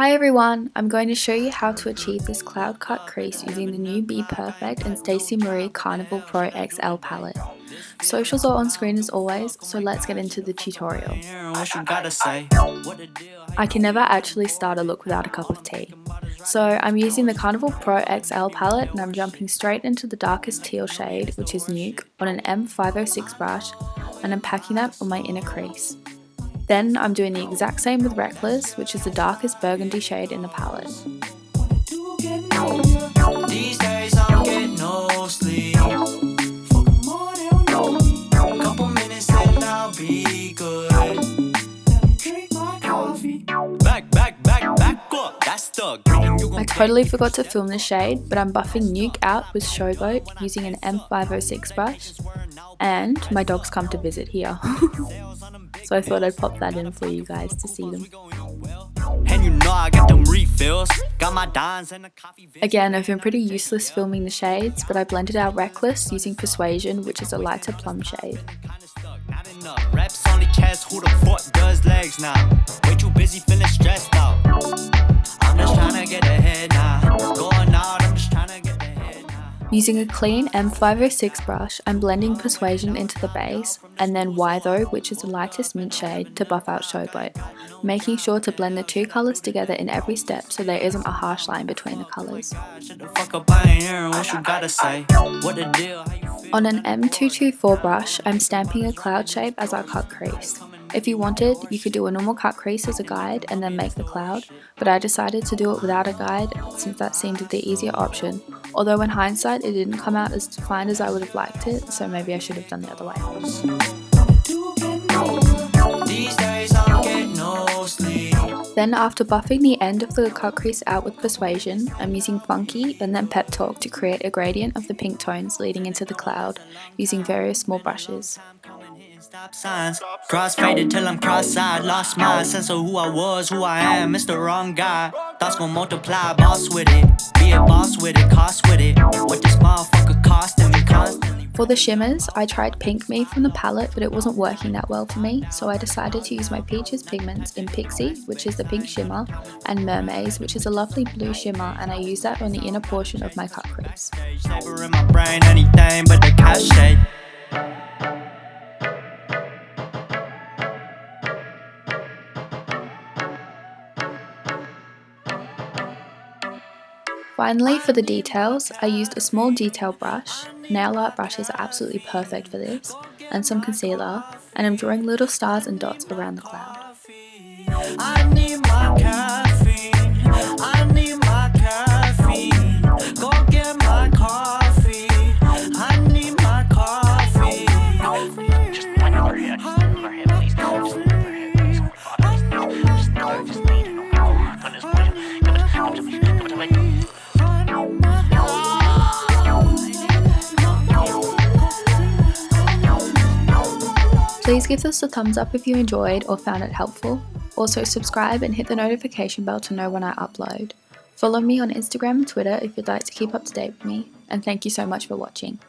Hi everyone, I'm going to show you how to achieve this cloud cut crease using the new BPerfect and Stacey Marie Carnival Pro XL palette. Socials are on screen as always, so let's get into the tutorial. I can never actually start a look without a cup of tea. So I'm using the Carnival Pro XL palette and I'm jumping straight into the darkest teal shade, which is Nuke, on an M506 brush, and I'm packing that on my inner crease. Then I'm doing the exact same with Reckless, which is the darkest burgundy shade in the palette. These days I'm getting no sleep. Couple minutes and I'll be good. Back up. That's the green. I totally forgot to film the shade, but I'm buffing Nuke out with Showboat using an M506 brush, and my dogs come to visit here. So I thought I'd pop that in for you guys to see them. And you know I got them refills. Got my dimes and a coffee. Again, I've been pretty useless filming the shades, but I blended out Reckless using Persuasion, which is a lighter plum shade. Reps on the chest, who the fuck does legs now? Way too busy feeling stressed out. I'm just trying to get ahead now. Going out, I'm just trying to get ahead now. Using a clean M506 brush, I'm blending Persuasion into the base, and then Why Though, which is the lightest mint shade, to buff out Showboat, making sure to blend the two colours together in every step so there isn't a harsh line between the colours. On an M224 brush, I'm stamping a cloud shape as I cut crease. If you wanted, you could do a normal cut crease as a guide and then make the cloud, but I decided to do it without a guide since that seemed the easier option, although in hindsight it didn't come out as defined as I would have liked it, so maybe I should have done the other way. Then after buffing the end of the cut crease out with Persuasion, I'm using Funky and then Pep Talk to create a gradient of the pink tones leading into the cloud, using various small brushes. Stop signs, cross-faded till I'm cross-eyed. Lost my sense of who I was, who I am. It's the wrong guy. Thoughts gon' multiply, boss with it. Be a boss with it, cost with it. What this motherfucker costing me constantly. For the shimmers, I tried Pink Me from the palette, but it wasn't working that well for me, so I decided to use my Peaches pigments in Pixie, which is the pink shimmer, and Mermaids, which is a lovely blue shimmer, and I used that on the inner portion of my cut crease. In my brain, anything but the cash shade. Finally, for the details, I used a small detail brush, nail art brushes are absolutely perfect for this, and some concealer, and I'm drawing little stars and dots around the cloud. I need my caffeine, I need my caffeine, go get my coffee, I need my coffee. Just when you're here, please go. Just need to know. Please give this a thumbs up if you enjoyed or found it helpful. Also subscribe and hit the notification bell to know when I upload. Follow me on Instagram and Twitter if you'd like to keep up to date with me, and thank you so much for watching.